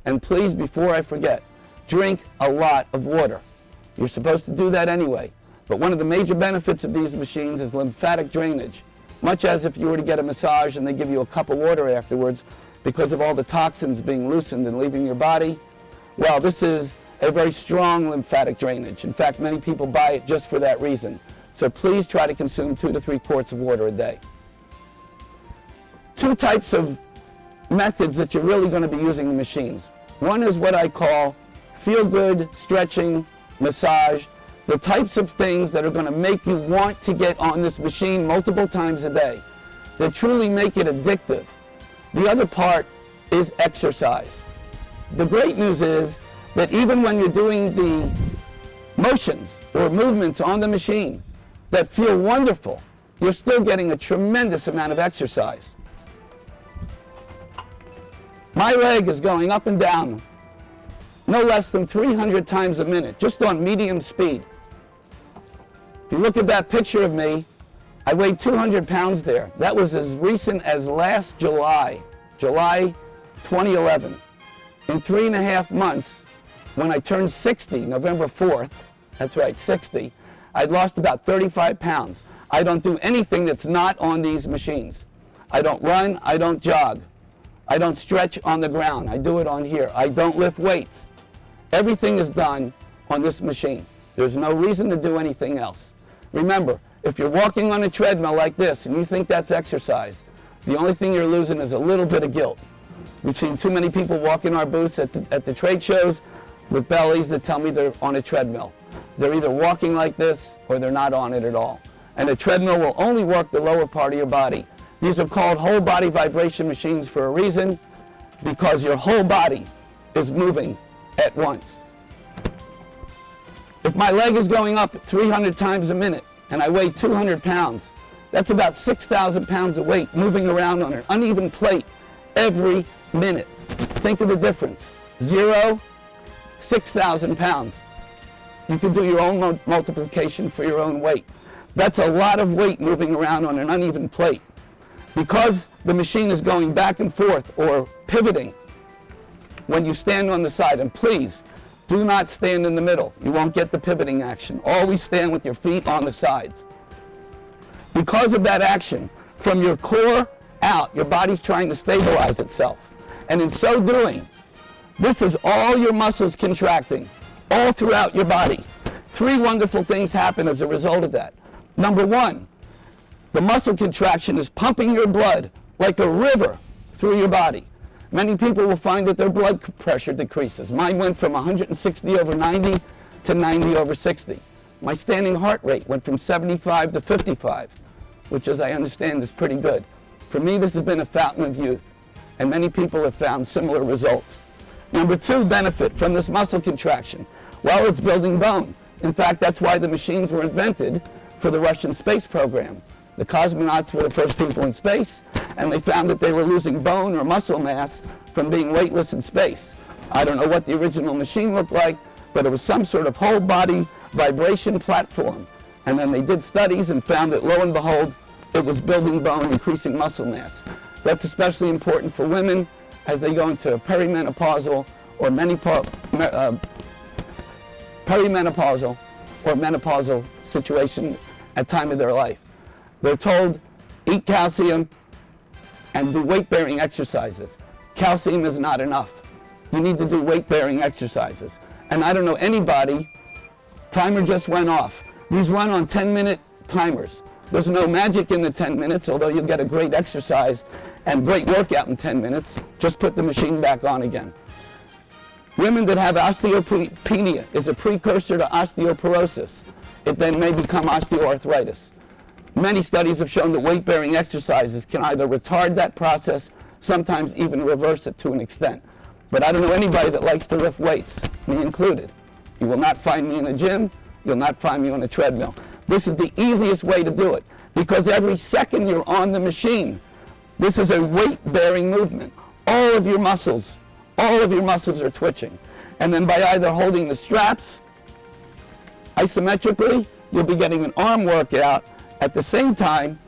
And please, before I forget, drink a lot of water. You're supposed to do that anyway. But one of the major benefits of these machines is lymphatic drainage. Much as if you were to get a massage and they give you a cup of water afterwards because of all the toxins being loosened and leaving your body. Well, this is a very strong lymphatic drainage. In fact, many people buy it just for that reason. So please try to consume 2 to 3 quarts of water a day. 2 types of methods that you're really going to be using the machines. One is what I call feel-good, stretching, massage, the types of things that are going to make you want to get on this machine multiple times a day, that truly make it addictive. The other part is exercise. The great news is that even when you're doing the motions or movements on the machine that feel wonderful, you're still getting a tremendous amount of exercise. My leg is going up and down no less than 300 times a minute, just on medium speed. If you look at that picture of me, I weighed 200 pounds there. That was as recent as last July 2011. In 3.5 months, when I turned 60, November 4th, that's right, 60, I'd lost about 35 pounds. I don't do anything that's not on these machines. I don't run, I don't jog. I don't stretch on the ground. I do it on here. I don't lift weights. Everything is done on this machine. There's no reason to do anything else. Remember, if you're walking on a treadmill like this and you think that's exercise, the only thing you're losing is a little bit of guilt. We've seen too many people walk in our booths at the trade shows with bellies that tell me they're on a treadmill. They're either walking like this or they're not on it at all. And a treadmill will only work the lower part of your body. These are called whole body vibration machines for a reason, because your whole body is moving at once. If my leg is going up 300 times a minute and I weigh 200 pounds, that's about 6,000 pounds of weight moving around on an uneven plate every minute. Think of the difference. 0, 6,000 pounds. You can do your own multiplication for your own weight. That's a lot of weight moving around on an uneven plate. Because the machine is going back and forth or pivoting when you stand on the side, and please do not stand in the middle. You won't get the pivoting action. Always stand with your feet on the sides. Because of that action, from your core out, your body's trying to stabilize itself. And in so doing, this is all your muscles contracting, all throughout your body. 3 wonderful things happen as a result of that. Number 1, the muscle contraction is pumping your blood like a river through your body. Many people will find that their blood pressure decreases. Mine went from 160/90 to 90/60. My standing heart rate went from 75 to 55, which, as I understand, is pretty good. For me, this has been a fountain of youth, and many people have found similar results. Number 2 benefit from this muscle contraction, well, it's building bone. In fact, that's why the machines were invented for the Russian space program. The cosmonauts were the first people in space, and they found that they were losing bone or muscle mass from being weightless in space. I don't know what the original machine looked like, but it was some sort of whole body vibration platform. And then they did studies and found that, lo and behold, it was building bone, increasing muscle mass. That's especially important for women as they go into a perimenopausal or menopausal situation at time of their life. They're told, eat calcium and do weight-bearing exercises. Calcium is not enough. You need to do weight-bearing exercises. And I don't know anybody, timer just went off. These run on 10-minute timers. There's no magic in the 10 minutes, although you'll get a great exercise and great workout in 10 minutes. Just put the machine back on again. Women that have osteopenia is a precursor to osteoporosis. It then may become osteoarthritis. Many studies have shown that weight-bearing exercises can either retard that process, sometimes even reverse it to an extent. But I don't know anybody that likes to lift weights, me included. You will not find me in a gym. You'll not find me on a treadmill. This is the easiest way to do it, because every second you're on the machine, this is a weight-bearing movement. All of your muscles are twitching. And then by either holding the straps isometrically, you'll be getting an arm workout at the same time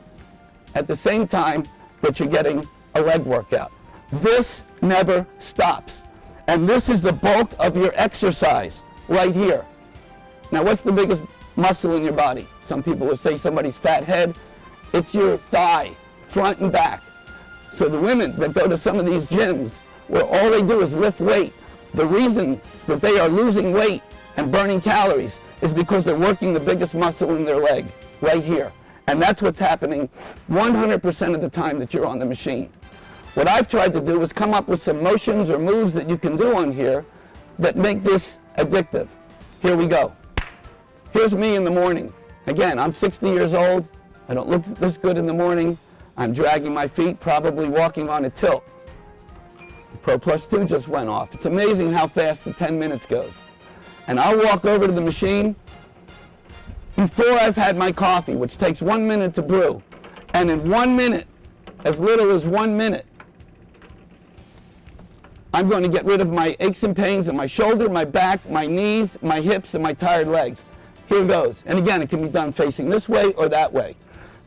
that you're getting a leg workout. This never stops. And this is the bulk of your exercise right here. Now, what's the biggest muscle in your body? Some people will say somebody's fat head. It's your thigh, front and back. So the women that go to some of these gyms where all they do is lift weight, the reason that they are losing weight and burning calories is because they're working the biggest muscle in their leg, right here. And that's what's happening 100% of the time that you're on the machine. What I've tried to do is come up with some motions or moves that you can do on here that make this addictive. Here we go. Here's me in the morning. Again, I'm 60 years old. I don't look this good in the morning. I'm dragging my feet, probably walking on a tilt. Pro Plus 2 just went off. It's amazing how fast the 10 minutes goes. And I'll walk over to the machine before I've had my coffee, which takes 1 minute to brew. And in 1 minute, as little as 1 minute, I'm going to get rid of my aches and pains in my shoulder, my back, my knees, my hips, and my tired legs. Here goes. And again, it can be done facing this way or that way.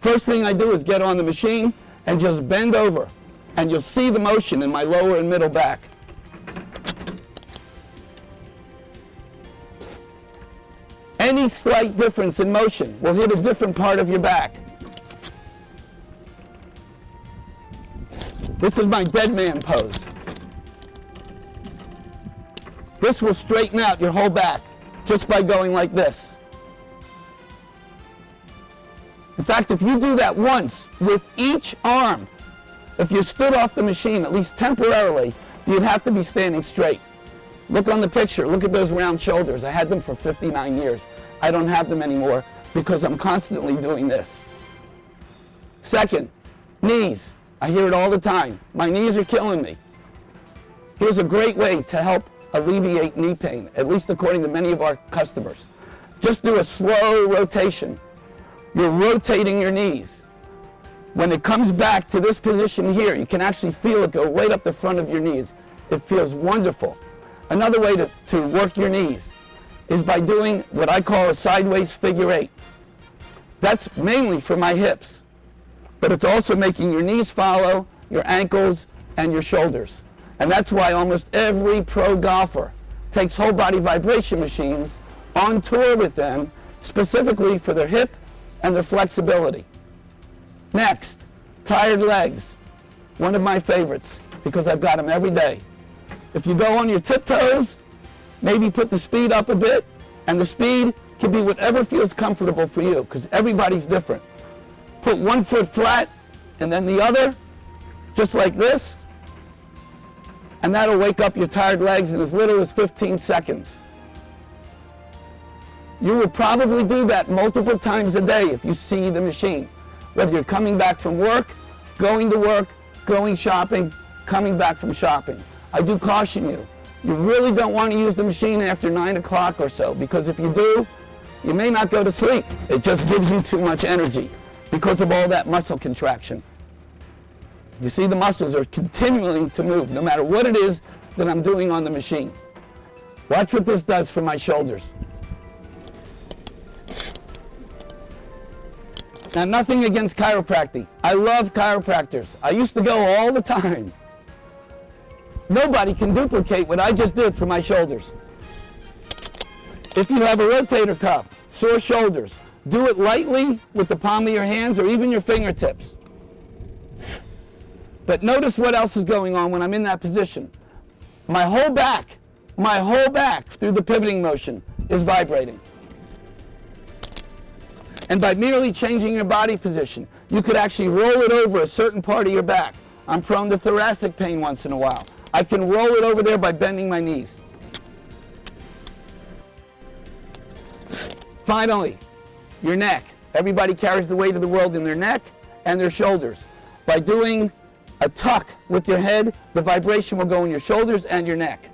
First thing I do is get on the machine and just bend over. And you'll see the motion in my lower and middle back. Any slight difference in motion will hit a different part of your back. This is my dead man pose. This will straighten out your whole back just by going like this. In fact, if you do that once with each arm, if you stood off the machine, at least temporarily, you'd have to be standing straight. Look on the picture. Look at those round shoulders. I had them for 59 years. I don't have them anymore because I'm constantly doing this. Second, knees. I hear it all the time. My knees are killing me. Here's a great way to help alleviate knee pain, at least according to many of our customers. Just do a slow rotation. You're rotating your knees. When it comes back to this position here, you can actually feel it go right up the front of your knees. It feels wonderful. Another way to work your knees is by doing what I call a sideways figure eight. That's mainly for my hips, but it's also making your knees follow, your ankles, and your shoulders. And that's why almost every pro golfer takes whole body vibration machines on tour with them, specifically for their hip and their flexibility. Next, tired legs. One of my favorites because I've got them every day. If you go on your tiptoes, maybe put the speed up a bit, and the speed can be whatever feels comfortable for you because everybody's different. Put one foot flat and then the other, just like this, and that'll wake up your tired legs in as little as 15 seconds. You will probably do that multiple times a day if you see the machine. Whether you're coming back from work, going to work, going shopping, coming back from shopping. I do caution you, you really don't want to use the machine after 9 o'clock or so, because if you do, you may not go to sleep. It just gives you too much energy because of all that muscle contraction. You see, the muscles are continuing to move no matter what it is that I'm doing on the machine. Watch what this does for my shoulders. Now, nothing against chiropractic. I love chiropractors. I used to go all the time. Nobody can duplicate what I just did for my shoulders. If you have a rotator cuff, sore shoulders, do it lightly with the palm of your hands or even your fingertips. But notice what else is going on when I'm in that position. My whole back through the pivoting motion is vibrating. And by merely changing your body position, you could actually roll it over a certain part of your back. I'm prone to thoracic pain once in a while. I can roll it over there by bending my knees. Finally, your neck. Everybody carries the weight of the world in their neck and their shoulders. By doing a tuck with your head, the vibration will go in your shoulders and your neck.